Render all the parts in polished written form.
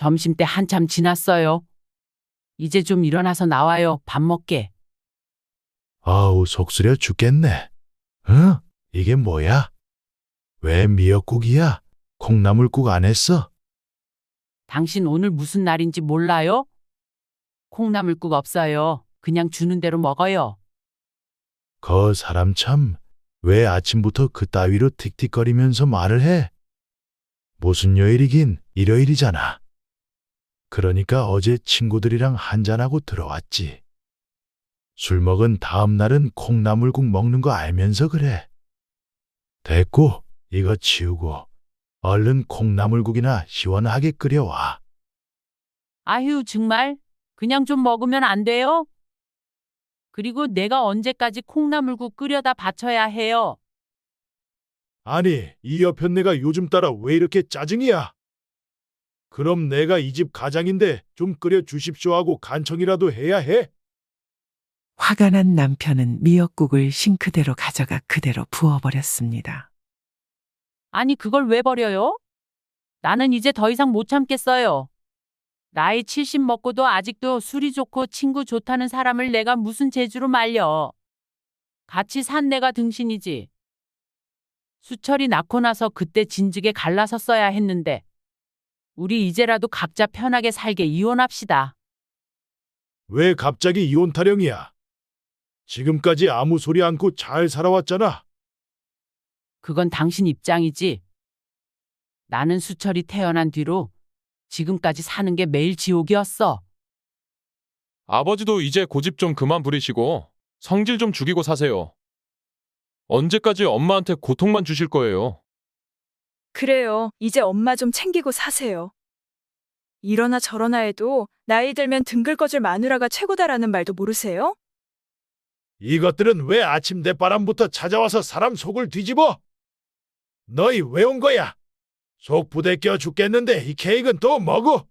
점심때 한참 지났어요. 이제 좀 일어나서 나와요. 밥 먹게. 아우, 속 쓰려 죽겠네. 응? 이게 뭐야? 왜 미역국이야? 콩나물국 안 했어? 당신 오늘 무슨 날인지 몰라요? 콩나물국 없어요. 그냥 주는 대로 먹어요. 거 사람 참, 왜 아침부터 그따위로 틱틱거리면서 말을 해? 무슨 요일이긴 일요일이잖아. 그러니까 어제 친구들이랑 한잔하고 들어왔지. 술 먹은 다음 날은 콩나물국 먹는 거 알면서 그래. 됐고, 이거 치우고 얼른 콩나물국이나 시원하게 끓여와. 아휴, 정말. 그냥 좀 먹으면 안 돼요? 그리고 내가 언제까지 콩나물국 끓여다 바쳐야 해요? 아니, 이 여편네가 요즘 따라 왜 이렇게 짜증이야? 그럼 내가 이 집 가장인데 좀 끓여 주십시오 하고 간청이라도 해야 해? 화가 난 남편은 미역국을 싱크대로 가져가 그대로 부어버렸습니다. 아니, 그걸 왜 버려요? 나는 이제 더 이상 못 참겠어요. 나이 70 먹고도 아직도 술이 좋고 친구 좋다는 사람을 내가 무슨 재주로 말려. 같이 산 내가 등신이지. 수철이 낳고 나서 그때 진즉에 갈라섰어야 했는데. 우리 이제라도 각자 편하게 살게 이혼합시다. 왜 갑자기 이혼 타령이야? 지금까지 아무 소리 않고 잘 살아왔잖아. 그건 당신 입장이지. 나는 수철이 태어난 뒤로 지금까지 사는 게 매일 지옥이었어. 아버지도 이제 고집 좀 그만 부리시고 성질 좀 죽이고 사세요. 언제까지 엄마한테 고통만 주실 거예요? 그래요. 이제 엄마 좀 챙기고 사세요. 이러나 저러나 해도 나이 들면 등글거질 마누라가 최고다라는 말도 모르세요? 이것들은 왜 아침 대바람부터 찾아와서 사람 속을 뒤집어? 너희 왜 온 거야? 속 부대껴 죽겠는데 이 케이크는 또 뭐고?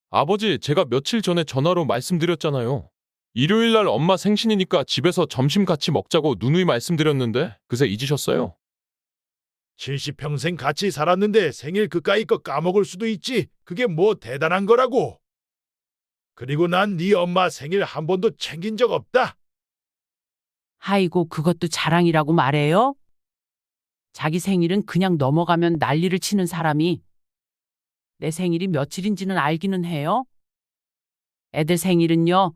아버지, 제가 며칠 전에 전화로 말씀드렸잖아요. 일요일 날 엄마 생신이니까 집에서 점심 같이 먹자고 누누이 말씀드렸는데 그새 잊으셨어요? 70평생 같이 살았는데 생일 그까이 거 까먹을 수도 있지. 그게 뭐 대단한 거라고. 그리고 난 네 엄마 생일 한 번도 챙긴 적 없다. 아이고, 그것도 자랑이라고 말해요? 자기 생일은 그냥 넘어가면 난리를 치는 사람이 내 생일이 며칠인지는 알기는 해요? 애들 생일은요,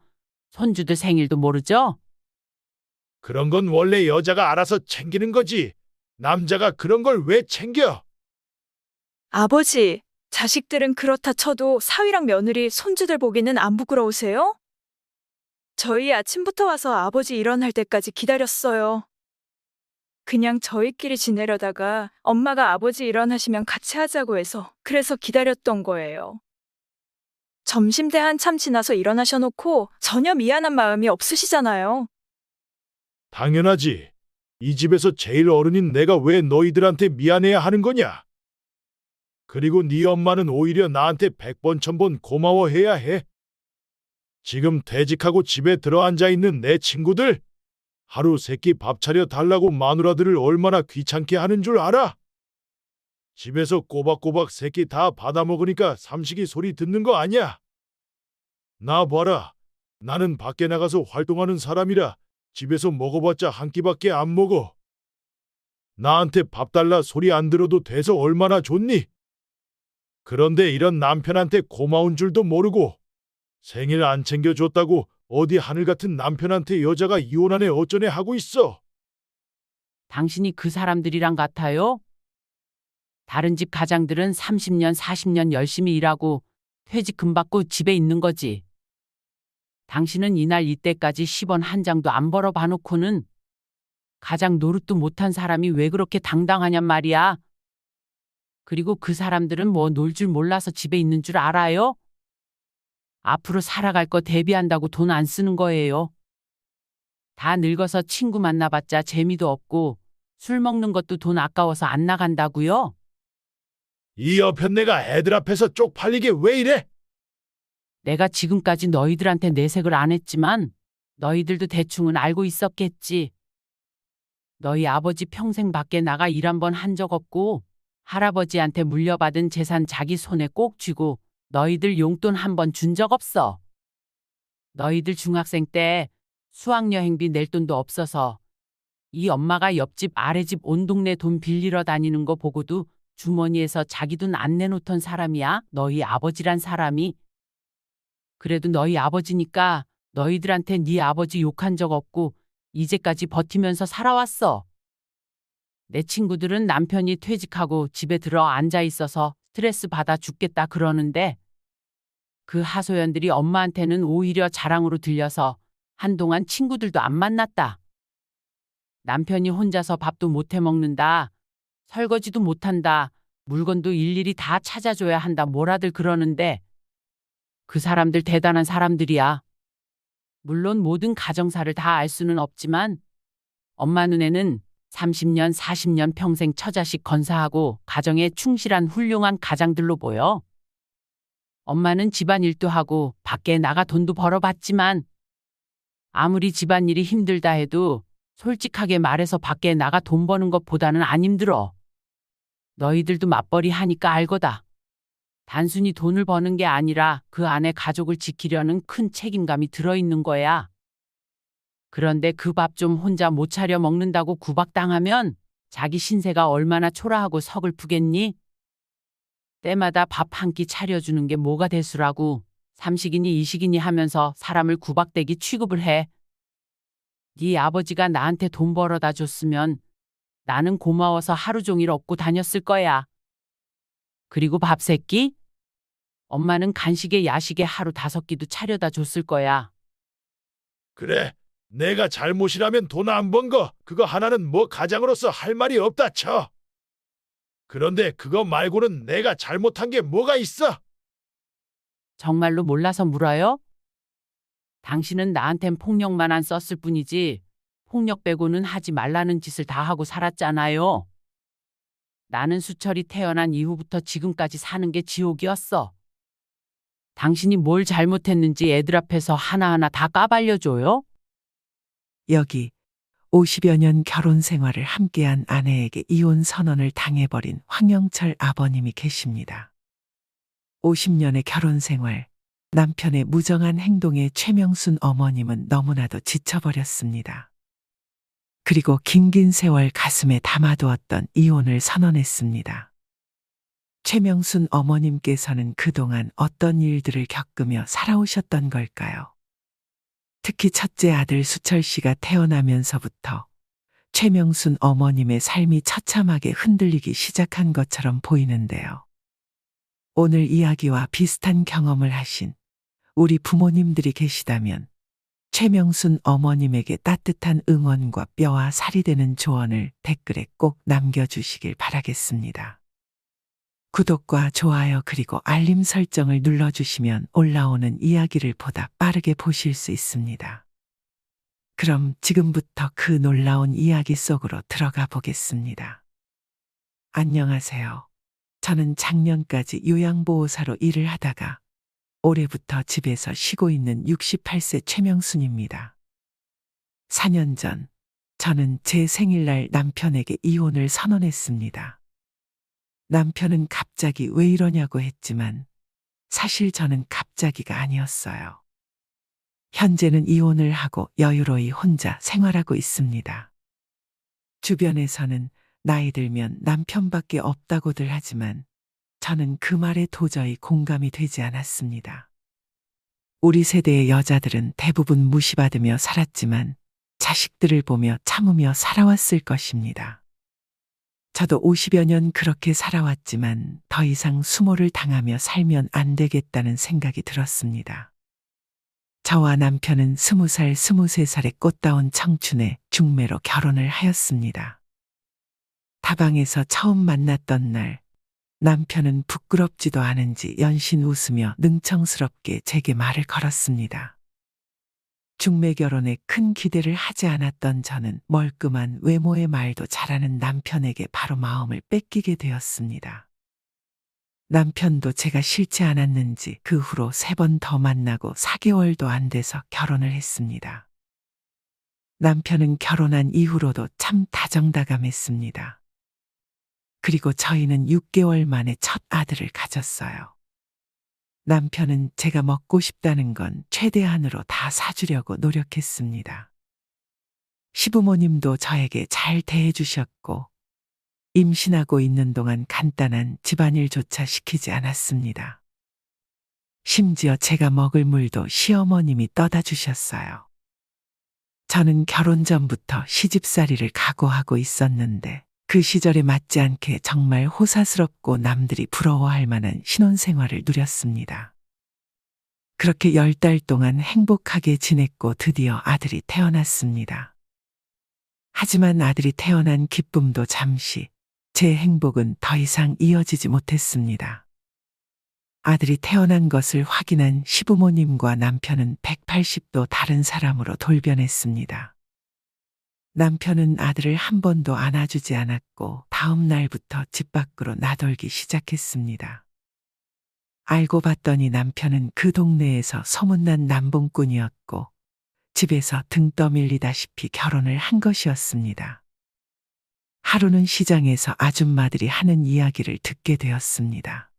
손주들 생일도 모르죠? 그런 건 원래 여자가 알아서 챙기는 거지. 남자가 그런 걸 왜 챙겨? 아버지, 자식들은 그렇다 쳐도 사위랑 며느리, 손주들 보기는 안 부끄러우세요? 저희 아침부터 와서 아버지 일어날 때까지 기다렸어요. 그냥 저희끼리 지내려다가 엄마가 아버지 일어나시면 같이 하자고 해서 그래서 기다렸던 거예요. 점심때 한참 지나서 일어나셔놓고 전혀 미안한 마음이 없으시잖아요. 당연하지. 이 집에서 제일 어른인 내가 왜 너희들한테 미안해야 하는 거냐? 그리고 네 엄마는 오히려 나한테 100번 1000번 고마워해야 해. 지금 퇴직하고 집에 들어앉아 있는 내 친구들, 하루 세끼 밥 차려 달라고 마누라들을 얼마나 귀찮게 하는 줄 알아? 집에서 꼬박꼬박 세끼 다 받아 먹으니까 삼식이 소리 듣는 거 아니야? 나 봐라. 나는 밖에 나가서 활동하는 사람이라 집에서 먹어봤자 한 끼밖에 안 먹어. 나한테 밥 달라 소리 안 들어도 돼서 얼마나 좋니? 그런데 이런 남편한테 고마운 줄도 모르고 생일 안 챙겨줬다고 어디 하늘 같은 남편한테 여자가 이혼하네 어쩌네 하고 있어. 당신이 그 사람들이랑 같아요? 다른 집 가장들은 30년, 40년 열심히 일하고 퇴직 금 받고 집에 있는 거지. 당신은 이날 이때까지 10원 한 장도 안 벌어 봐놓고는 가장 노릇도 못한 사람이 왜 그렇게 당당하냔 말이야. 그리고 그 사람들은 뭐 놀 줄 몰라서 집에 있는 줄 알아요? 앞으로 살아갈 거 대비한다고 돈 안 쓰는 거예요. 다 늙어서 친구 만나봤자 재미도 없고 술 먹는 것도 돈 아까워서 안 나간다고요? 이 여편네가 애들 앞에서 쪽팔리게 왜 이래? 내가 지금까지 너희들한테 내색을 안 했지만 너희들도 대충은 알고 있었겠지. 너희 아버지 평생 밖에 나가 일 한 번 한 적 없고 할아버지한테 물려받은 재산 자기 손에 꼭 쥐고 너희들 용돈 한 번 준 적 없어. 너희들 중학생 때 수학여행비 낼 돈도 없어서 이 엄마가 옆집 아래집 온 동네 돈 빌리러 다니는 거 보고도 주머니에서 자기 돈 안 내놓던 사람이야. 너희 아버지란 사람이. 그래도 너희 아버지니까 너희들한테 네 아버지 욕한 적 없고 이제까지 버티면서 살아왔어. 내 친구들은 남편이 퇴직하고 집에 들어 앉아 있어서 스트레스 받아 죽겠다 그러는데 그 하소연들이 엄마한테는 오히려 자랑으로 들려서 한동안 친구들도 안 만났다. 남편이 혼자서 밥도 못 해 먹는다. 설거지도 못 한다. 물건도 일일이 다 찾아줘야 한다. 뭐라들 그러는데 그 사람들 대단한 사람들이야. 물론 모든 가정사를 다 알 수는 없지만 엄마 눈에는 30년, 40년 평생 처자식 건사하고 가정에 충실한 훌륭한 가장들로 보여. 엄마는 집안일도 하고 밖에 나가 돈도 벌어봤지만 아무리 집안일이 힘들다 해도 솔직하게 말해서 밖에 나가 돈 버는 것보다는 안 힘들어. 너희들도 맞벌이 하니까 알거다. 단순히 돈을 버는 게 아니라 그 안에 가족을 지키려는 큰 책임감이 들어있는 거야. 그런데 그 밥 좀 혼자 못 차려 먹는다고 구박당하면 자기 신세가 얼마나 초라하고 서글프겠니? 때마다 밥 한 끼 차려주는 게 뭐가 대수라고 삼식이니 이식이니 하면서 사람을 구박대기 취급을 해. 네 아버지가 나한테 돈 벌어다 줬으면 나는 고마워서 하루 종일 얻고 다녔을 거야. 그리고 밥 세 끼? 엄마는 간식에 야식에 하루 5끼도 차려다 줬을 거야. 그래, 내가 잘못이라면 돈 안 번 거 그거 하나는 뭐 가장으로서 할 말이 없다 쳐. 그런데 그거 말고는 내가 잘못한 게 뭐가 있어? 정말로 몰라서 물어요? 당신은 나한텐 폭력만 안 썼을 뿐이지 폭력 빼고는 하지 말라는 짓을 다 하고 살았잖아요. 나는 수철이 태어난 이후부터 지금까지 사는 게 지옥이었어. 당신이 뭘 잘못했는지 애들 앞에서 하나하나 다 까발려줘요? 여기 50여 년 결혼 생활을 함께한 아내에게 이혼 선언을 당해버린 황영철 아버님이 계십니다. 50년의 결혼 생활, 남편의 무정한 행동에 최명순 어머님은 너무나도 지쳐버렸습니다. 그리고 긴긴 세월 가슴에 담아두었던 이혼을 선언했습니다. 최명순 어머님께서는 그동안 어떤 일들을 겪으며 살아오셨던 걸까요? 특히 첫째 아들 수철 씨가 태어나면서부터 최명순 어머님의 삶이 처참하게 흔들리기 시작한 것처럼 보이는데요. 오늘 이야기와 비슷한 경험을 하신 우리 부모님들이 계시다면 최명순 어머님에게 따뜻한 응원과 뼈와 살이 되는 조언을 댓글에 꼭 남겨주시길 바라겠습니다. 구독과 좋아요 그리고 알림 설정을 눌러주시면 올라오는 이야기를 보다 빠르게 보실 수 있습니다. 그럼 지금부터 그 놀라운 이야기 속으로 들어가 보겠습니다. 안녕하세요. 저는 작년까지 요양보호사로 일을 하다가 올해부터 집에서 쉬고 있는 68세 최명순입니다. 4년 전 저는 제 생일날 남편에게 이혼을 선언했습니다. 남편은 갑자기 왜 이러냐고 했지만 사실 저는 갑자기가 아니었어요. 현재는 이혼을 하고 여유로이 혼자 생활하고 있습니다. 주변에서는 나이 들면 남편밖에 없다고들 하지만 저는 그 말에 도저히 공감이 되지 않았습니다. 우리 세대의 여자들은 대부분 무시받으며 살았지만 자식들을 보며 참으며 살아왔을 것입니다. 저도 50여 년 그렇게 살아왔지만 더 이상 수모를 당하며 살면 안 되겠다는 생각이 들었습니다. 저와 남편은 20살, 23살의 꽃다운 청춘에 중매로 결혼을 하였습니다. 다방에서 처음 만났던 날 남편은 부끄럽지도 않은지 연신 웃으며 능청스럽게 제게 말을 걸었습니다. 중매 결혼에 큰 기대를 하지 않았던 저는 멀끔한 외모의 말도 잘하는 남편에게 바로 마음을 뺏기게 되었습니다. 남편도 제가 싫지 않았는지 그 후로 3번 더 만나고 4개월도 안 돼서 결혼을 했습니다. 남편은 결혼한 이후로도 참 다정다감했습니다. 그리고 저희는 6개월 만에 첫 아들을 가졌어요. 남편은 제가 먹고 싶다는 건 최대한으로 다 사주려고 노력했습니다. 시부모님도 저에게 잘 대해주셨고, 임신하고 있는 동안 간단한 집안일조차 시키지 않았습니다. 심지어 제가 먹을 물도 시어머님이 떠다 주셨어요. 저는 결혼 전부터 시집살이를 각오하고 있었는데 그 시절에 맞지 않게 정말 호사스럽고 남들이 부러워할 만한 신혼생활을 누렸습니다. 그렇게 10달 동안 행복하게 지냈고 드디어 아들이 태어났습니다. 하지만 아들이 태어난 기쁨도 잠시, 제 행복은 더 이상 이어지지 못했습니다. 아들이 태어난 것을 확인한 시부모님과 남편은 180도 다른 사람으로 돌변했습니다. 남편은 아들을 한 번도 안아주지 않았고 다음 날부터 집 밖으로 나돌기 시작했습니다. 알고 봤더니 남편은 그 동네에서 소문난 남봉꾼이었고 집에서 등 떠밀리다시피 결혼을 한 것이었습니다. 하루는 시장에서 아줌마들이 하는 이야기를 듣게 되었습니다.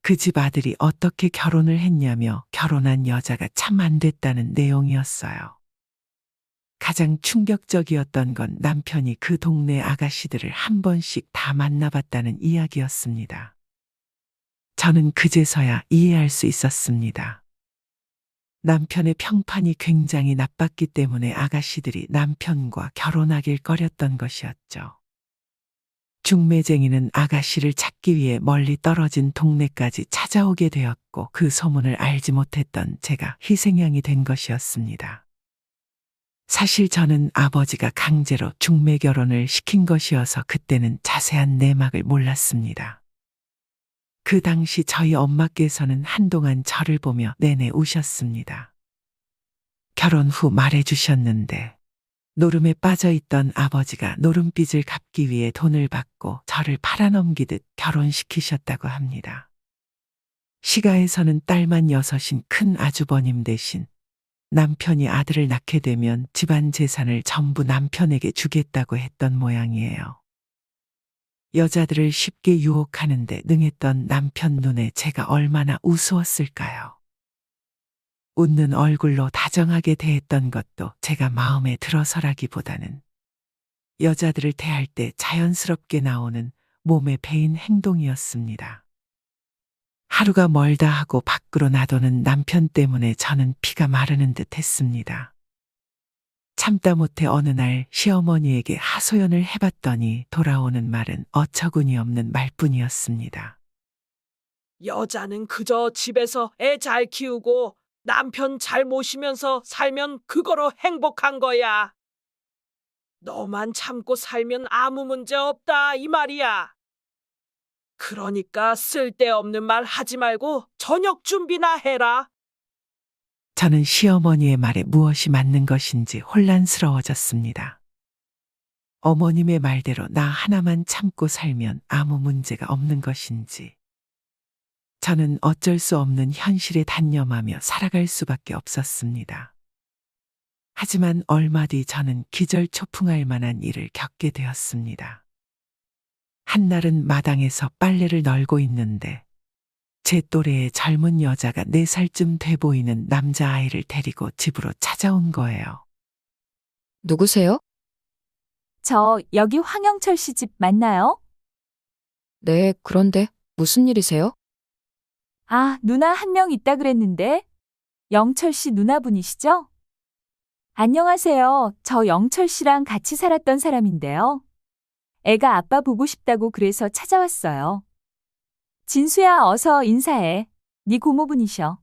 그 집 아들이 어떻게 결혼을 했냐며 결혼한 여자가 참 안 됐다는 내용이었어요. 가장 충격적이었던 건 남편이 그 동네 아가씨들을 한 번씩 다 만나봤다는 이야기였습니다. 저는 그제서야 이해할 수 있었습니다. 남편의 평판이 굉장히 나빴기 때문에 아가씨들이 남편과 결혼하길 꺼렸던 것이었죠. 중매쟁이는 아가씨를 찾기 위해 멀리 떨어진 동네까지 찾아오게 되었고 그 소문을 알지 못했던 제가 희생양이 된 것이었습니다. 사실 저는 아버지가 강제로 중매 결혼을 시킨 것이어서 그때는 자세한 내막을 몰랐습니다. 그 당시 저희 엄마께서는 한동안 저를 보며 내내 우셨습니다. 결혼 후 말해주셨는데 노름에 빠져있던 아버지가 노름빚을 갚기 위해 돈을 받고 저를 팔아넘기듯 결혼시키셨다고 합니다. 시가에서는 딸만 6인 큰 아주버님 대신 남편이 아들을 낳게 되면 집안 재산을 전부 남편에게 주겠다고 했던 모양이에요. 여자들을 쉽게 유혹하는데 능했던 남편 눈에 제가 얼마나 우스웠을까요? 웃는 얼굴로 다정하게 대했던 것도 제가 마음에 들어서라기보다는 여자들을 대할 때 자연스럽게 나오는 몸에 배인 행동이었습니다. 하루가 멀다 하고 밖으로 나도는 남편 때문에 저는 피가 마르는 듯 했습니다. 참다 못해 어느 날 시어머니에게 하소연을 해봤더니 돌아오는 말은 어처구니 없는 말뿐이었습니다. 여자는 그저 집에서 애 잘 키우고 남편 잘 모시면서 살면 그거로 행복한 거야. 너만 참고 살면 아무 문제 없다 이 말이야. 그러니까 쓸데없는 말 하지 말고 저녁 준비나 해라. 저는 시어머니의 말에 무엇이 맞는 것인지 혼란스러워졌습니다. 어머님의 말대로 나 하나만 참고 살면 아무 문제가 없는 것인지. 저는 어쩔 수 없는 현실에 단념하며 살아갈 수밖에 없었습니다. 하지만 얼마 뒤 저는 기절초풍할 만한 일을 겪게 되었습니다. 한날은 마당에서 빨래를 널고 있는데 제 또래의 젊은 여자가 4살쯤 돼 보이는 남자아이를 데리고 집으로 찾아온 거예요. 누구세요? 저 여기 황영철 씨 집 맞나요? 네, 그런데 무슨 일이세요? 아, 누나 한 명 있다 그랬는데. 영철 씨 누나분이시죠? 안녕하세요. 저 영철 씨랑 같이 살았던 사람인데요. 애가 아빠 보고 싶다고 그래서 찾아왔어요. 진수야, 어서 인사해. 네 고모분이셔.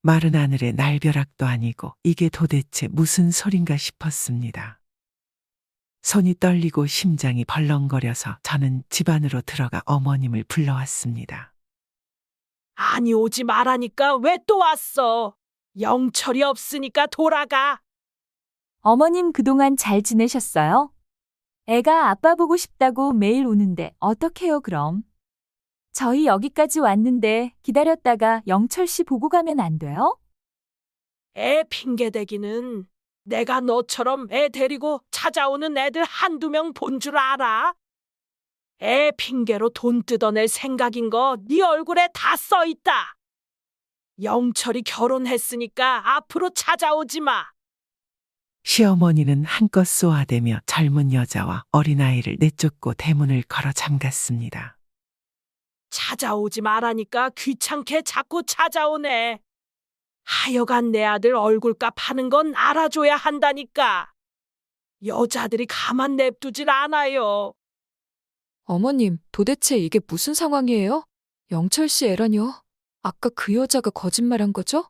마른 하늘의 날벼락도 아니고 이게 도대체 무슨 소린가 싶었습니다. 손이 떨리고 심장이 벌렁거려서 저는 집 안으로 들어가 어머님을 불러왔습니다. 아니 오지 말라니까 왜 또 왔어? 영철이 없으니까 돌아가. 어머님 그동안 잘 지내셨어요? 애가 아빠 보고 싶다고 매일 오는데 어떡해요 그럼? 저희 여기까지 왔는데 기다렸다가 영철 씨 보고 가면 안 돼요? 애 핑계대기는 내가 너처럼 애 데리고 찾아오는 애들 한두 명 본 줄 알아? 애 핑계로 돈 뜯어낼 생각인 거 네 얼굴에 다 써있다. 영철이 결혼했으니까 앞으로 찾아오지 마. 시어머니는 한껏 쏘아대며 젊은 여자와 어린아이를 내쫓고 대문을 걸어 잠갔습니다. 찾아오지 말라니까 귀찮게 자꾸 찾아오네. 하여간 내 아들 얼굴값 하는 건 알아줘야 한다니까. 여자들이 가만 냅두질 않아요. 어머님, 도대체 이게 무슨 상황이에요? 영철 씨 애라뇨? 아까 그 여자가 거짓말한 거죠?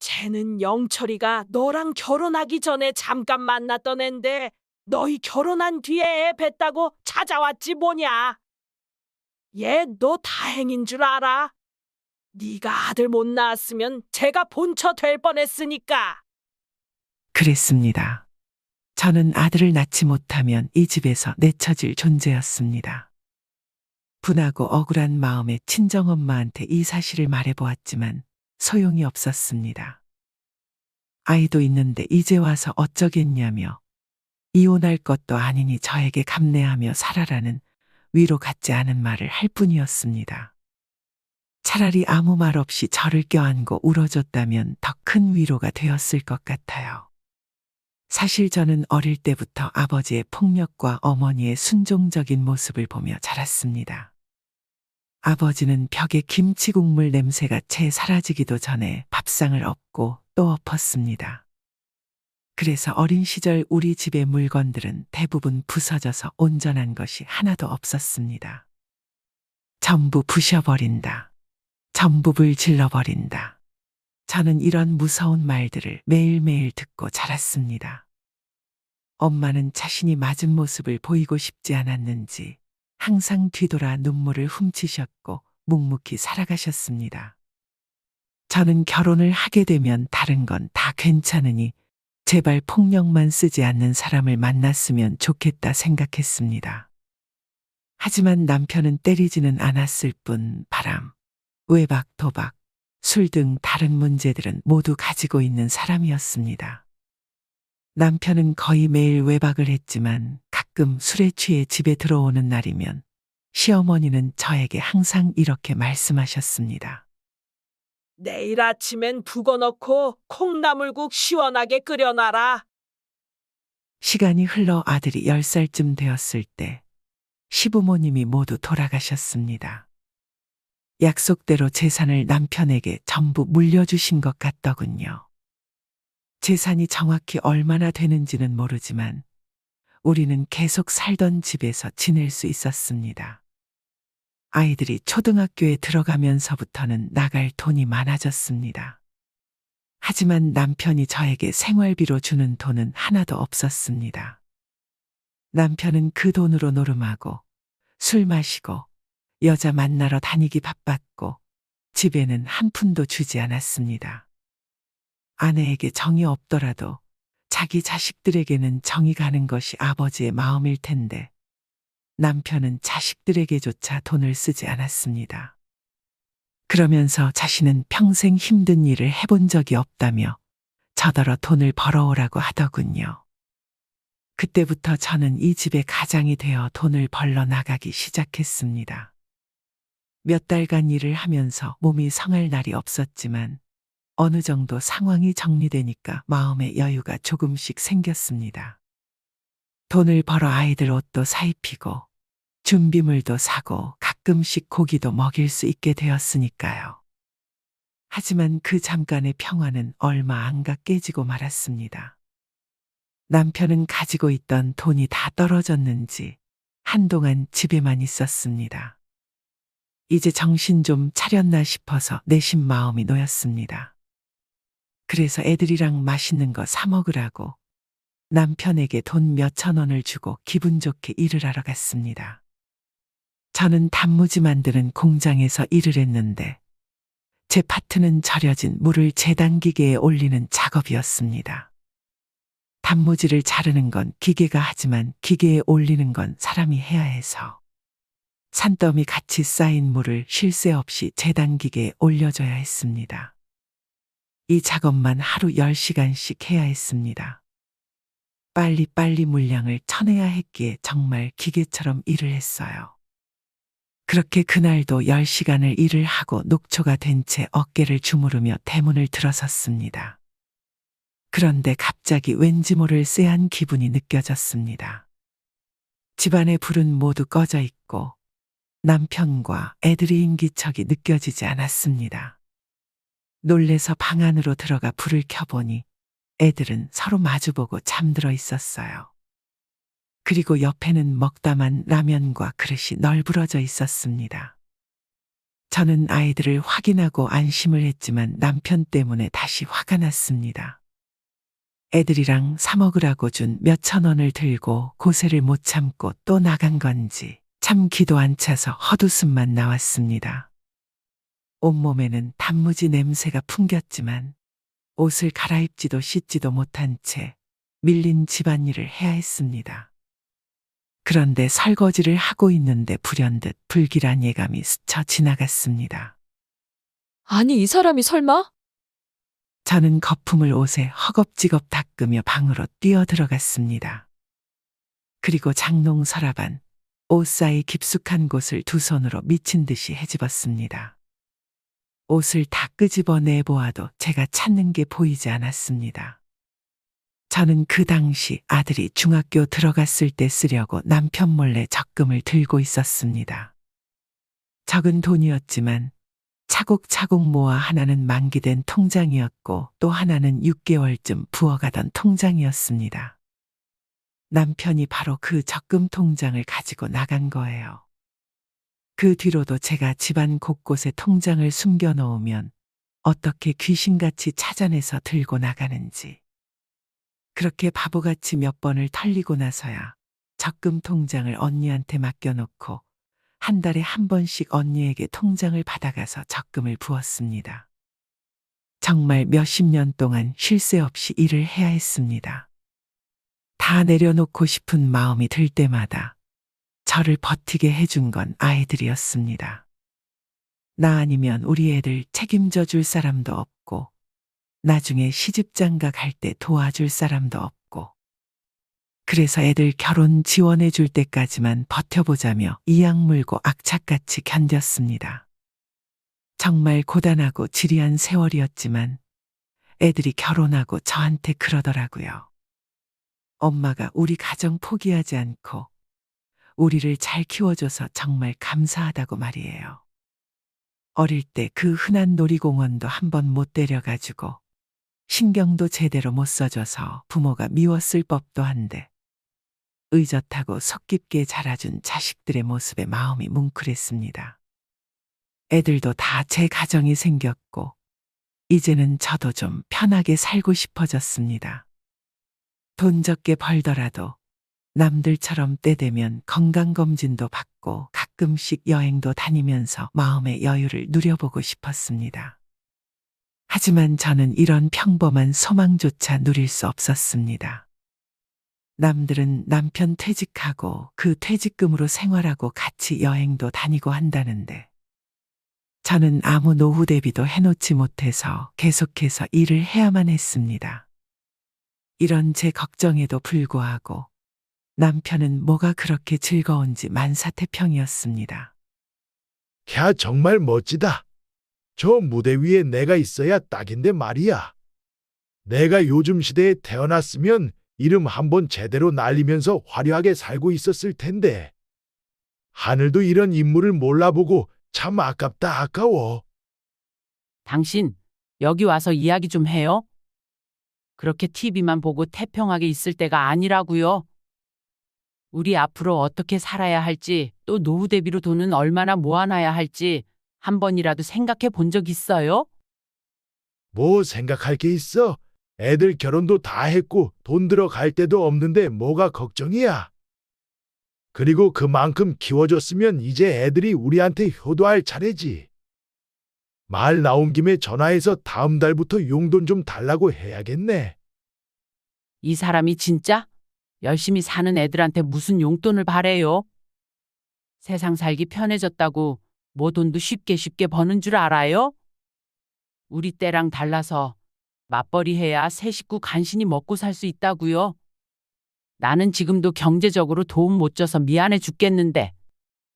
쟤는 영철이가 너랑 결혼하기 전에 잠깐 만났던 앤데 너희 결혼한 뒤에 애 뱉다고 찾아왔지 뭐냐. 얘 너 다행인 줄 알아? 네가 아들 못 낳았으면 제가 본처 될 뻔했으니까. 그랬습니다. 저는 아들을 낳지 못하면 이 집에서 내쳐질 존재였습니다. 분하고 억울한 마음에 친정엄마한테 이 사실을 말해보았지만 소용이 없었습니다. 아이도 있는데 이제 와서 어쩌겠냐며 이혼할 것도 아니니 저에게 감내하며 살아라는 위로 같지 않은 말을 할 뿐이었습니다. 차라리 아무 말 없이 저를 껴안고 울어줬다면 더 큰 위로가 되었을 것 같아요. 사실 저는 어릴 때부터 아버지의 폭력과 어머니의 순종적인 모습을 보며 자랐습니다. 아버지는 벽에 김치 국물 냄새가 채 사라지기도 전에 밥상을 엎고 또 엎었습니다. 그래서 어린 시절 우리 집의 물건들은 대부분 부서져서 온전한 것이 하나도 없었습니다. 전부 부셔버린다. 전부를 질러버린다. 저는 이런 무서운 말들을 매일매일 듣고 자랐습니다. 엄마는 자신이 맞은 모습을 보이고 싶지 않았는지 항상 뒤돌아 눈물을 훔치셨고 묵묵히 살아가셨습니다. 저는 결혼을 하게 되면 다른 건 다 괜찮으니 제발 폭력만 쓰지 않는 사람을 만났으면 좋겠다 생각했습니다. 하지만 남편은 때리지는 않았을 뿐 바람, 외박, 도박, 술 등 다른 문제들은 모두 가지고 있는 사람이었습니다. 남편은 거의 매일 외박을 했지만 가끔 술에 취해 집에 들어오는 날이면 시어머니는 저에게 항상 이렇게 말씀하셨습니다. 내일 아침엔 북어 넣고 콩나물국 시원하게 끓여놔라. 시간이 흘러 아들이 10살쯤 되었을 때 시부모님이 모두 돌아가셨습니다. 약속대로 재산을 남편에게 전부 물려주신 것 같더군요. 재산이 정확히 얼마나 되는지는 모르지만 우리는 계속 살던 집에서 지낼 수 있었습니다. 아이들이 초등학교에 들어가면서부터는 나갈 돈이 많아졌습니다. 하지만 남편이 저에게 생활비로 주는 돈은 하나도 없었습니다. 남편은 그 돈으로 노름하고 술 마시고 여자 만나러 다니기 바빴고 집에는 한 푼도 주지 않았습니다. 아내에게 정이 없더라도 자기 자식들에게는 정이 가는 것이 아버지의 마음일 텐데 남편은 자식들에게조차 돈을 쓰지 않았습니다. 그러면서 자신은 평생 힘든 일을 해본 적이 없다며 저더러 돈을 벌어오라고 하더군요. 그때부터 저는 이 집의 가장이 되어 돈을 벌러 나가기 시작했습니다. 몇 달간 일을 하면서 몸이 성할 날이 없었지만 어느 정도 상황이 정리되니까 마음의 여유가 조금씩 생겼습니다. 돈을 벌어 아이들 옷도 사입히고 준비물도 사고 가끔씩 고기도 먹일 수 있게 되었으니까요. 하지만 그 잠깐의 평화는 얼마 안 가 깨지고 말았습니다. 남편은 가지고 있던 돈이 다 떨어졌는지 한동안 집에만 있었습니다. 이제 정신 좀 차렸나 싶어서 내심 마음이 놓였습니다. 그래서 애들이랑 맛있는 거 사 먹으라고 남편에게 돈 몇천 원을 주고 기분 좋게 일을 하러 갔습니다. 저는 단무지 만드는 공장에서 일을 했는데 제 파트는 절여진 물을 재단기계에 올리는 작업이었습니다. 단무지를 자르는 건 기계가 하지만 기계에 올리는 건 사람이 해야 해서 산더미 같이 쌓인 물을 쉴 새 없이 재단기계에 올려줘야 했습니다. 이 작업만 하루 10시간씩 해야 했습니다. 빨리빨리 물량을 쳐내야 했기에 정말 기계처럼 일을 했어요. 그렇게 그날도 10시간을 일을 하고 녹초가 된 채 어깨를 주무르며 대문을 들어섰습니다. 그런데 갑자기 왠지 모를 쎄한 기분이 느껴졌습니다. 집안의 불은 모두 꺼져 있고 남편과 애들의 인기척이 느껴지지 않았습니다. 놀래서 방 안으로 들어가 불을 켜보니 애들은 서로 마주보고 잠들어 있었어요. 그리고 옆에는 먹다만 라면과 그릇이 널브러져 있었습니다. 저는 아이들을 확인하고 안심을 했지만 남편 때문에 다시 화가 났습니다. 애들이랑 사 먹으라고 준 몇천 원을 들고 고세를 못 참고 또 나간 건지 참기도 안 차서 헛웃음만 나왔습니다. 온몸에는 단무지 냄새가 풍겼지만 옷을 갈아입지도 씻지도 못한 채 밀린 집안일을 해야 했습니다. 그런데 설거지를 하고 있는데 불현듯 불길한 예감이 스쳐 지나갔습니다. 아니, 이 사람이 설마? 저는 거품을 옷에 허겁지겁 닦으며 방으로 뛰어 들어갔습니다. 그리고 장롱 서랍 안, 옷 사이 깊숙한 곳을 두 손으로 미친 듯이 헤집었습니다. 옷을 다 끄집어 내보아도 제가 찾는 게 보이지 않았습니다. 저는 그 당시 아들이 중학교 들어갔을 때 쓰려고 남편 몰래 적금을 들고 있었습니다. 적은 돈이었지만 차곡차곡 모아 하나는 만기된 통장이었고 또 하나는 6개월쯤 부어가던 통장이었습니다. 남편이 바로 그 적금 통장을 가지고 나간 거예요. 그 뒤로도 제가 집안 곳곳에 통장을 숨겨 놓으면 어떻게 귀신같이 찾아내서 들고 나가는지. 그렇게 바보같이 몇 번을 털리고 나서야 적금 통장을 언니한테 맡겨놓고 한 달에 한 번씩 언니에게 통장을 받아가서 적금을 부었습니다. 정말 몇십 년 동안 쉴 새 없이 일을 해야 했습니다. 다 내려놓고 싶은 마음이 들 때마다 저를 버티게 해준 건 아이들이었습니다. 나 아니면 우리 애들 책임져 줄 사람도 없고 나중에 시집장가 갈 때 도와줄 사람도 없고 그래서 애들 결혼 지원해 줄 때까지만 버텨보자며 이악 물고 악착같이 견뎠습니다. 정말 고단하고 지리한 세월이었지만 애들이 결혼하고 저한테 그러더라고요. 엄마가 우리 가정 포기하지 않고 우리를 잘 키워줘서 정말 감사하다고 말이에요. 어릴 때 그 흔한 놀이공원도 한번 못 데려가지고 신경도 제대로 못 써줘서 부모가 미웠을 법도 한데 의젓하고 속 깊게 자라준 자식들의 모습에 마음이 뭉클했습니다. 애들도 다 제 가정이 생겼고 이제는 저도 좀 편하게 살고 싶어졌습니다. 돈 적게 벌더라도 남들처럼 때 되면 건강검진도 받고 가끔씩 여행도 다니면서 마음의 여유를 누려보고 싶었습니다. 하지만 저는 이런 평범한 소망조차 누릴 수 없었습니다. 남들은 남편 퇴직하고 그 퇴직금으로 생활하고 같이 여행도 다니고 한다는데 저는 아무 노후 대비도 해놓지 못해서 계속해서 일을 해야만 했습니다. 이런 제 걱정에도 불구하고 남편은 뭐가 그렇게 즐거운지 만사태평이었습니다. 야, 정말 멋지다. 저 무대 위에 내가 있어야 딱인데 말이야. 내가 요즘 시대에 태어났으면 이름 한번 제대로 날리면서 화려하게 살고 있었을 텐데. 하늘도 이런 인물을 몰라보고 참 아깝다, 아까워. 당신, 여기 와서 이야기 좀 해요? 그렇게 TV만 보고 태평하게 있을 때가 아니라고요. 우리 앞으로 어떻게 살아야 할지, 또 노후 대비로 돈은 얼마나 모아놔야 할지 한 번이라도 생각해 본 적 있어요? 뭐 생각할 게 있어? 애들 결혼도 다 했고 돈 들어갈 데도 없는데 뭐가 걱정이야? 그리고 그만큼 키워줬으면 이제 애들이 우리한테 효도할 차례지. 말 나온 김에 전화해서 다음 달부터 용돈 좀 달라고 해야겠네. 이 사람이 진짜 열심히 사는 애들한테 무슨 용돈을 바래요? 세상 살기 편해졌다고 뭐 돈도 쉽게 버는 줄 알아요? 우리 때랑 달라서 맞벌이 해야 새 식구 간신히 먹고 살 수 있다고요. 나는 지금도 경제적으로 도움 못 줘서 미안해 죽겠는데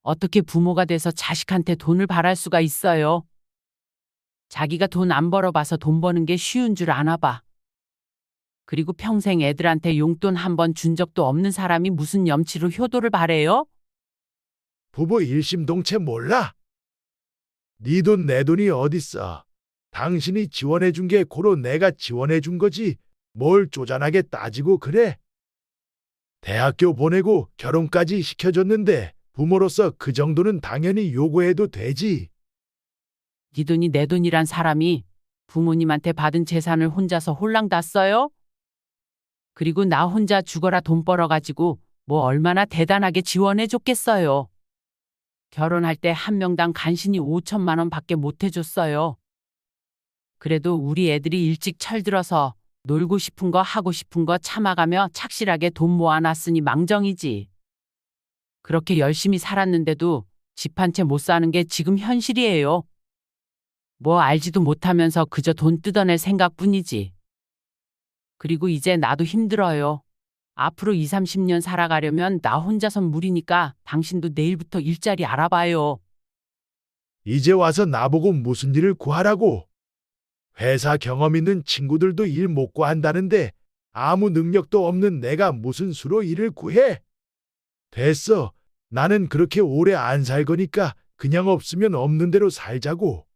어떻게 부모가 돼서 자식한테 돈을 바랄 수가 있어요? 자기가 돈 안 벌어봐서 돈 버는 게 쉬운 줄 아나 봐. 그리고 평생 애들한테 용돈 한 번 준 적도 없는 사람이 무슨 염치로 효도를 바래요? 부부 일심동체 몰라? 네 돈 내 돈이 어딨어. 당신이 지원해 준 게 고로 내가 지원해 준 거지. 뭘 쪼잔하게 따지고 그래? 대학교 보내고 결혼까지 시켜줬는데 부모로서 그 정도는 당연히 요구해도 되지. 네 돈이 내 돈이란 사람이 부모님한테 받은 재산을 혼자서 홀랑 다 써요? 그리고 나 혼자 죽어라 돈 벌어가지고 뭐 얼마나 대단하게 지원해 줬겠어요. 결혼할 때 한 명당 간신히 5천만 원 밖에 못 해줬어요. 그래도 우리 애들이 일찍 철들어서 놀고 싶은 거 하고 싶은 거 참아가며 착실하게 돈 모아놨으니 망정이지. 그렇게 열심히 살았는데도 집 한 채 못 사는 게 지금 현실이에요. 뭐 알지도 못하면서 그저 돈 뜯어낼 생각뿐이지. 그리고 이제 나도 힘들어요. 앞으로 20, 30년 살아가려면 나 혼자선 무리니까 당신도 내일부터 일자리 알아봐요. 이제 와서 나보고 무슨 일을 구하라고. 회사 경험 있는 친구들도 일 못 구한다는데 아무 능력도 없는 내가 무슨 수로 일을 구해? 됐어. 나는 그렇게 오래 안 살 거니까 그냥 없으면 없는 대로 살자고.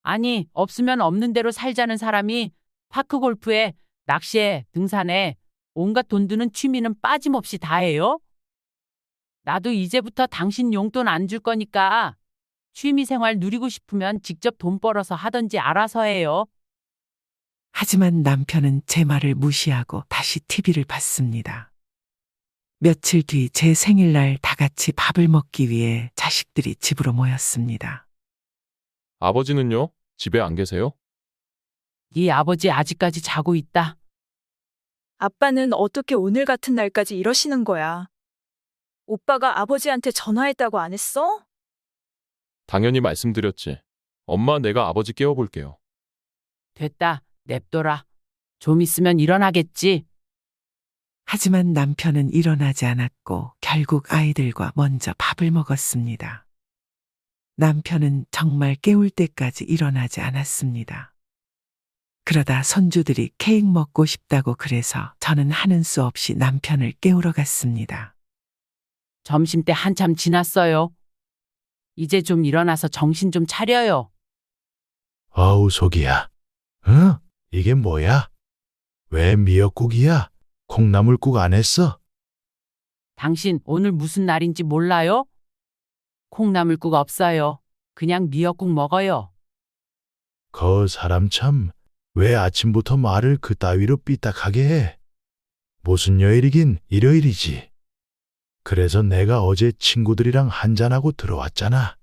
아니, 없으면 없는 대로 살자는 사람이 파크골프에 낚시에 등산에 온갖 돈 드는 취미는 빠짐없이 다 해요? 나도 이제부터 당신 용돈 안 줄 거니까 취미생활 누리고 싶으면 직접 돈 벌어서 하던지 알아서 해요. 하지만 남편은 제 말을 무시하고 다시 TV를 봤습니다. 며칠 뒤 제 생일날 다 같이 밥을 먹기 위해 자식들이 집으로 모였습니다. 아버지는요? 집에 안 계세요? 네 아버지 아직까지 자고 있다. 아빠는 어떻게 오늘 같은 날까지 이러시는 거야? 오빠가 아버지한테 전화했다고 안 했어? 당연히 말씀드렸지. 엄마, 내가 아버지 깨워볼게요. 됐다. 냅둬라. 좀 있으면 일어나겠지. 하지만 남편은 일어나지 않았고 결국 아이들과 먼저 밥을 먹었습니다. 남편은 정말 깨울 때까지 일어나지 않았습니다. 그러다 손주들이 케이크 먹고 싶다고 그래서 저는 하는 수 없이 남편을 깨우러 갔습니다. 점심때 한참 지났어요. 이제 좀 일어나서 정신 좀 차려요. 아우 속이야. 응? 이게 뭐야? 왜 미역국이야? 콩나물국 안 했어? 당신 오늘 무슨 날인지 몰라요? 콩나물국 없어요. 그냥 미역국 먹어요. 그 사람 참 왜 아침부터 말을 그따위로 삐딱하게 해? 무슨 요일이긴 일요일이지. 그래서 내가 어제 친구들이랑 한잔하고 들어왔잖아.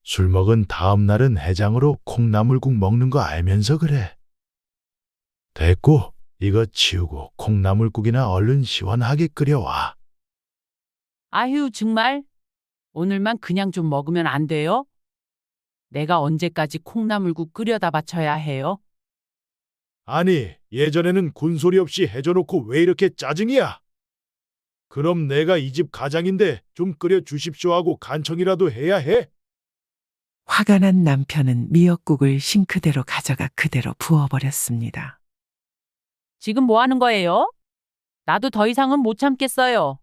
술 먹은 다음 날은 해장으로 콩나물국 먹는 거 알면서 그래. 됐고 이거 치우고 콩나물국이나 얼른 시원하게 끓여와. 아휴 정말 오늘만 그냥 좀 먹으면 안 돼요? 내가 언제까지 콩나물국 끓여다 바쳐야 해요? 아니 예전에는 군소리 없이 해줘놓고 왜 이렇게 짜증이야? 그럼 내가 이 집 가장인데 좀 끓여 주십시오 하고 간청이라도 해야 해? 화가 난 남편은 미역국을 싱크대로 가져가 그대로 부어버렸습니다. 지금 뭐 하는 거예요? 나도 더 이상은 못 참겠어요.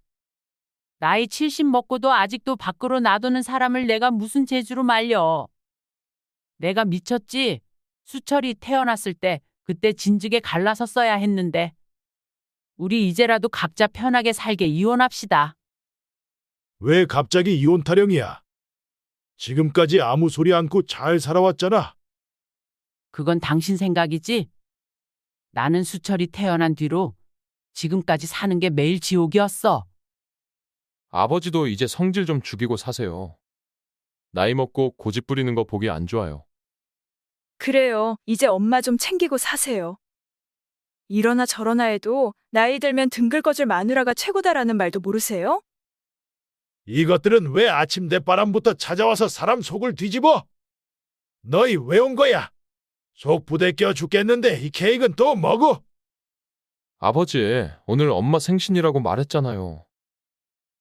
나이 70 먹고도 아직도 밖으로 놔두는 사람을 내가 무슨 재주로 말려. 내가 미쳤지? 수철이 태어났을 때 그때 진즉에 갈라섰어야 했는데. 우리 이제라도 각자 편하게 살게 이혼합시다. 왜 갑자기 이혼 타령이야? 지금까지 아무 소리 않고 잘 살아왔잖아. 그건 당신 생각이지? 나는 수철이 태어난 뒤로 지금까지 사는 게 매일 지옥이었어. 아버지도 이제 성질 좀 죽이고 사세요. 나이 먹고 고집 부리는 거 보기 안 좋아요. 그래요. 이제 엄마 좀 챙기고 사세요. 이러나 저러나 해도 나이 들면 등 긁어줄 마누라가 최고다라는 말도 모르세요? 이것들은 왜 아침 대바람부터 찾아와서 사람 속을 뒤집어? 너희 왜 온 거야? 속 부대껴 죽겠는데 이 케이크는 또 뭐고? 아버지, 오늘 엄마 생신이라고 말했잖아요.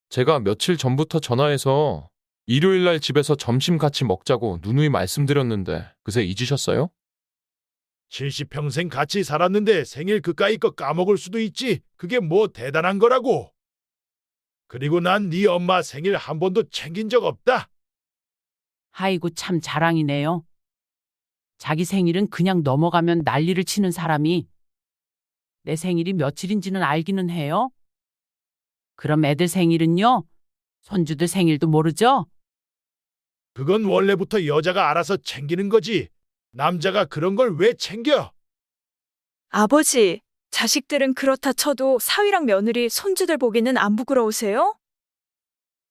제가 며칠 전부터 전화해서 일요일 날 집에서 점심 같이 먹자고 누누이 말씀드렸는데 그새 잊으셨어요? 70평생 같이 살았는데 생일 그까이 거 까먹을 수도 있지. 그게 뭐 대단한 거라고. 그리고 난 네 엄마 생일 한 번도 챙긴 적 없다. 아이고 참 자랑이네요. 자기 생일은 그냥 넘어가면 난리를 치는 사람이 내 생일이 며칠인지는 알기는 해요? 그럼 애들 생일은요? 손주들 생일도 모르죠? 그건 원래부터 여자가 알아서 챙기는 거지. 남자가 그런 걸 왜 챙겨? 아버지, 자식들은 그렇다 쳐도 사위랑 며느리, 손주들 보기는 안 부끄러우세요?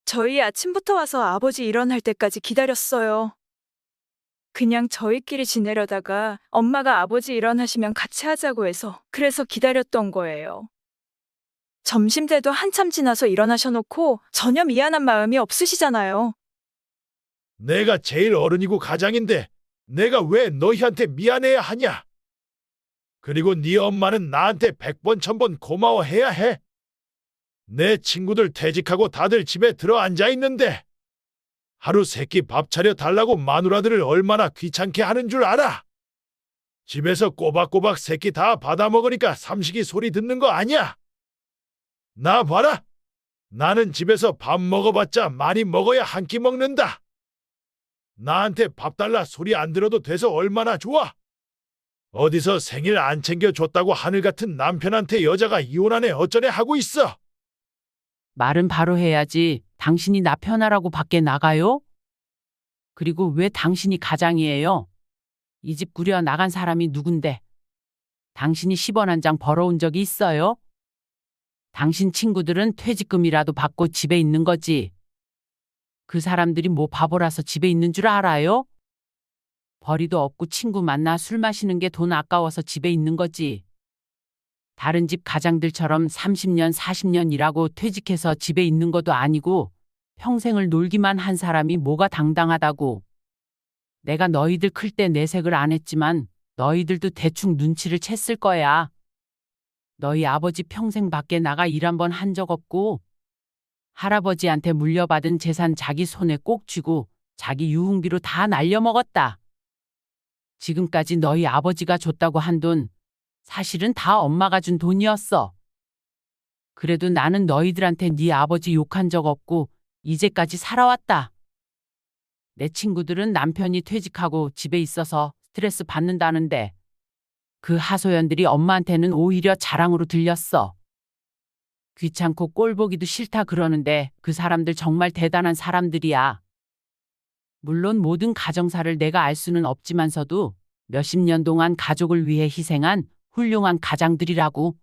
저희 아침부터 와서 아버지 일어날 때까지 기다렸어요. 그냥 저희끼리 지내려다가 엄마가 아버지 일어나시면 같이 하자고 해서 그래서 기다렸던 거예요. 점심때도 한참 지나서 일어나셔놓고 전혀 미안한 마음이 없으시잖아요. 내가 제일 어른이고 가장인데 내가 왜 너희한테 미안해야 하냐? 그리고 네 엄마는 나한테 100번 1000번 고마워해야 해. 내 친구들 퇴직하고 다들 집에 들어 앉아 있는데 하루 세끼 밥 차려 달라고 마누라들을 얼마나 귀찮게 하는 줄 알아? 집에서 꼬박꼬박 세끼 다 받아 먹으니까 삼식이 소리 듣는 거 아니야? 나 봐라. 나는 집에서 밥 먹어봤자 많이 먹어야 한 끼 먹는다. 나한테 밥 달라 소리 안 들어도 돼서 얼마나 좋아. 어디서 생일 안 챙겨줬다고 하늘 같은 남편한테 여자가 이혼하네 어쩌네 하고 있어. 말은 바로 해야지. 당신이 나 편하라고 밖에 나가요? 그리고 왜 당신이 가장이에요? 이 집 꾸려 나간 사람이 누군데? 당신이 10원 한 장 벌어온 적이 있어요? 당신 친구들은 퇴직금이라도 받고 집에 있는 거지. 그 사람들이 뭐 바보라서 집에 있는 줄 알아요? 벌이도 없고 친구 만나 술 마시는 게 돈 아까워서 집에 있는 거지. 다른 집 가장들처럼 30년, 40년 일하고 퇴직해서 집에 있는 것도 아니고 평생을 놀기만 한 사람이 뭐가 당당하다고. 내가 너희들 클 때 내색을 안 했지만 너희들도 대충 눈치를 챘을 거야. 너희 아버지 평생 밖에 나가 일 한 번 한 적 없고 할아버지한테 물려받은 재산 자기 손에 꼭 쥐고 자기 유흥비로 다 날려먹었다. 지금까지 너희 아버지가 줬다고 한 돈 사실은 다 엄마가 준 돈이었어. 그래도 나는 너희들한테 네 아버지 욕한 적 없고 이제까지 살아왔다. 내 친구들은 남편이 퇴직하고 집에 있어서 스트레스 받는다는데 그 하소연들이 엄마한테는 오히려 자랑으로 들렸어. 귀찮고 꼴 보기도 싫다 그러는데 그 사람들 정말 대단한 사람들이야. 물론 모든 가정사를 내가 알 수는 없지만서도 몇십 년 동안 가족을 위해 희생한 훌륭한 가장들이라고.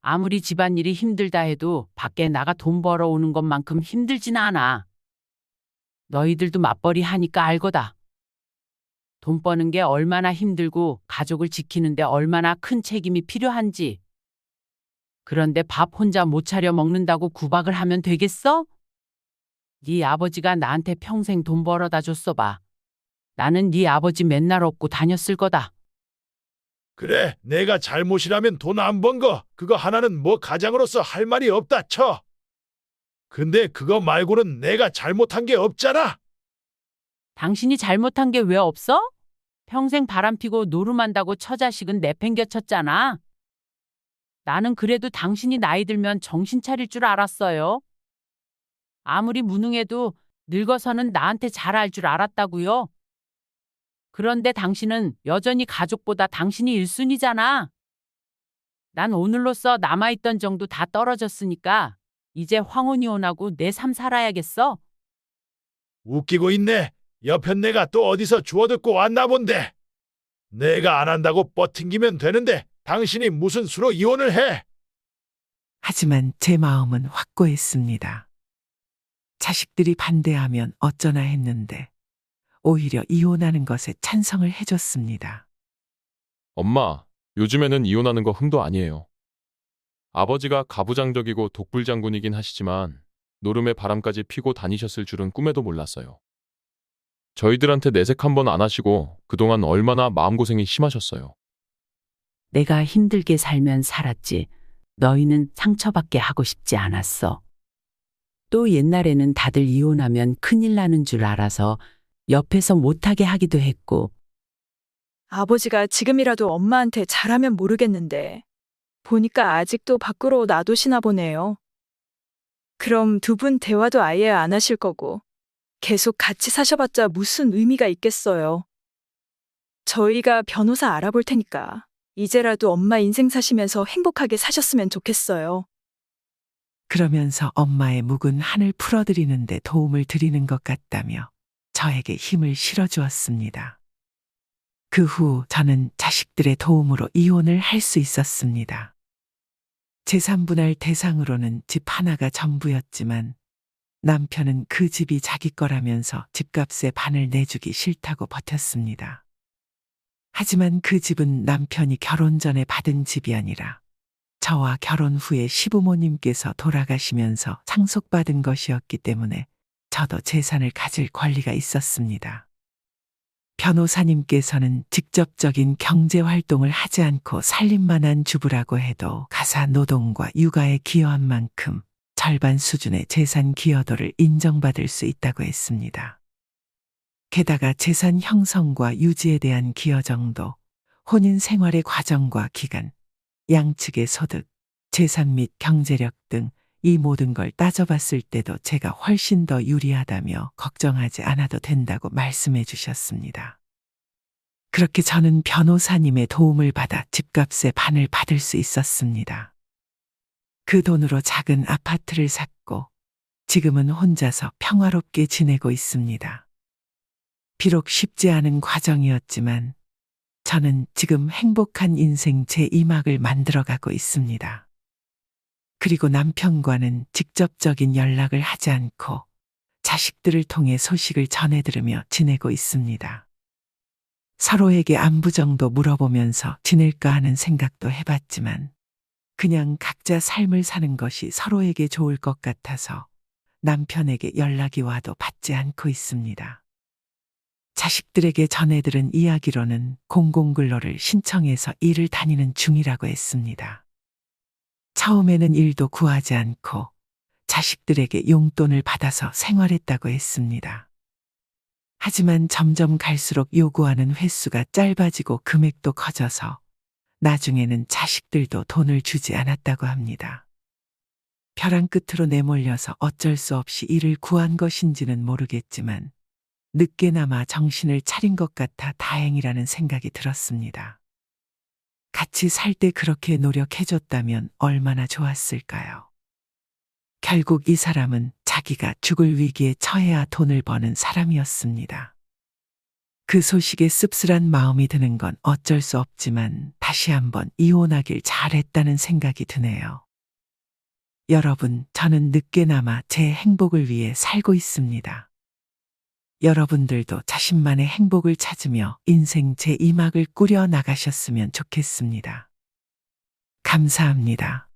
아무리 집안일이 힘들다 해도 밖에 나가 돈 벌어오는 것만큼 힘들진 않아. 너희들도 맞벌이 하니까 알거다. 돈 버는 게 얼마나 힘들고 가족을 지키는데 얼마나 큰 책임이 필요한지. 그런데 밥 혼자 못 차려 먹는다고 구박을 하면 되겠어? 네 아버지가 나한테 평생 돈 벌어다 줬어 봐. 나는 네 아버지 맨날 업고 다녔을 거다. 그래, 내가 잘못이라면 돈 안 번 거 그거 하나는 뭐 가장으로서 할 말이 없다 쳐. 근데 그거 말고는 내가 잘못한 게 없잖아. 당신이 잘못한 게 왜 없어? 평생 바람피고 노름한다고 처자식은 내팽겨쳤잖아. 나는 그래도 당신이 나이 들면 정신 차릴 줄 알았어요. 아무리 무능해도 늙어서는 나한테 잘할 줄 알았다고요. 그런데 당신은 여전히 가족보다 당신이 1순위잖아. 난 오늘로써 남아있던 정도 다 떨어졌으니까 이제 황혼이혼하고 내 삶 살아야겠어. 웃기고 있네. 옆엔 내가 또 어디서 주워듣고 왔나 본데. 내가 안 한다고 뻗팅기면 되는데 당신이 무슨 수로 이혼을 해? 하지만 제 마음은 확고했습니다. 자식들이 반대하면 어쩌나 했는데 오히려 이혼하는 것에 찬성을 해줬습니다. 엄마, 요즘에는 이혼하는 거 흠도 아니에요. 아버지가 가부장적이고 독불장군이긴 하시지만 노름의 바람까지 피고 다니셨을 줄은 꿈에도 몰랐어요. 저희들한테 내색 한 번 안 하시고 그동안 얼마나 마음고생이 심하셨어요. 내가 힘들게 살면 살았지. 너희는 상처받게 하고 싶지 않았어. 또 옛날에는 다들 이혼하면 큰일 나는 줄 알아서 옆에서 못하게 하기도 했고, 아버지가 지금이라도 엄마한테 잘하면 모르겠는데 보니까 아직도 밖으로 놔두시나 보네요. 그럼 두 분 대화도 아예 안 하실 거고 계속 같이 사셔봤자 무슨 의미가 있겠어요. 저희가 변호사 알아볼 테니까 이제라도 엄마 인생 사시면서 행복하게 사셨으면 좋겠어요. 그러면서 엄마의 묵은 한을 풀어드리는데 도움을 드리는 것 같다며 저에게 힘을 실어주었습니다. 그 후 저는 자식들의 도움으로 이혼을 할 수 있었습니다. 재산분할 대상으로는 집 하나가 전부였지만 남편은 그 집이 자기 거라면서 집값의 반을 내주기 싫다고 버텼습니다. 하지만 그 집은 남편이 결혼 전에 받은 집이 아니라 저와 결혼 후에 시부모님께서 돌아가시면서 상속받은 것이었기 때문에 저도 재산을 가질 권리가 있었습니다. 변호사님께서는 직접적인 경제 활동을 하지 않고 살림만한 주부라고 해도 가사 노동과 육아에 기여한 만큼 절반 수준의 재산 기여도를 인정받을 수 있다고 했습니다. 게다가 재산 형성과 유지에 대한 기여 정도, 혼인 생활의 과정과 기간, 양측의 소득, 재산 및 경제력 등 이 모든 걸 따져봤을 때도 제가 훨씬 더 유리하다며 걱정하지 않아도 된다고 말씀해 주셨습니다. 그렇게 저는 변호사님의 도움을 받아 집값의 반을 받을 수 있었습니다. 그 돈으로 작은 아파트를 샀고 지금은 혼자서 평화롭게 지내고 있습니다. 비록 쉽지 않은 과정이었지만 저는 지금 행복한 인생 제2막을 만들어가고 있습니다. 그리고 남편과는 직접적인 연락을 하지 않고 자식들을 통해 소식을 전해 들으며 지내고 있습니다. 서로에게 안부 정도 물어보면서 지낼까 하는 생각도 해봤지만 그냥 각자 삶을 사는 것이 서로에게 좋을 것 같아서 남편에게 연락이 와도 받지 않고 있습니다. 자식들에게 전해들은 이야기로는 공공근로를 신청해서 일을 다니는 중이라고 했습니다. 처음에는 일도 구하지 않고 자식들에게 용돈을 받아서 생활했다고 했습니다. 하지만 점점 갈수록 요구하는 횟수가 짧아지고 금액도 커져서 나중에는 자식들도 돈을 주지 않았다고 합니다. 벼랑 끝으로 내몰려서 어쩔 수 없이 일을 구한 것인지는 모르겠지만 늦게나마 정신을 차린 것 같아 다행이라는 생각이 들었습니다. 같이 살 때 그렇게 노력해줬다면 얼마나 좋았을까요? 결국 이 사람은 자기가 죽을 위기에 처해야 돈을 버는 사람이었습니다. 그 소식에 씁쓸한 마음이 드는 건 어쩔 수 없지만 다시 한번 이혼하길 잘했다는 생각이 드네요. 여러분, 저는 늦게나마 제 행복을 위해 살고 있습니다. 여러분들도 자신만의 행복을 찾으며 인생 제2막을 꾸려 나가셨으면 좋겠습니다. 감사합니다.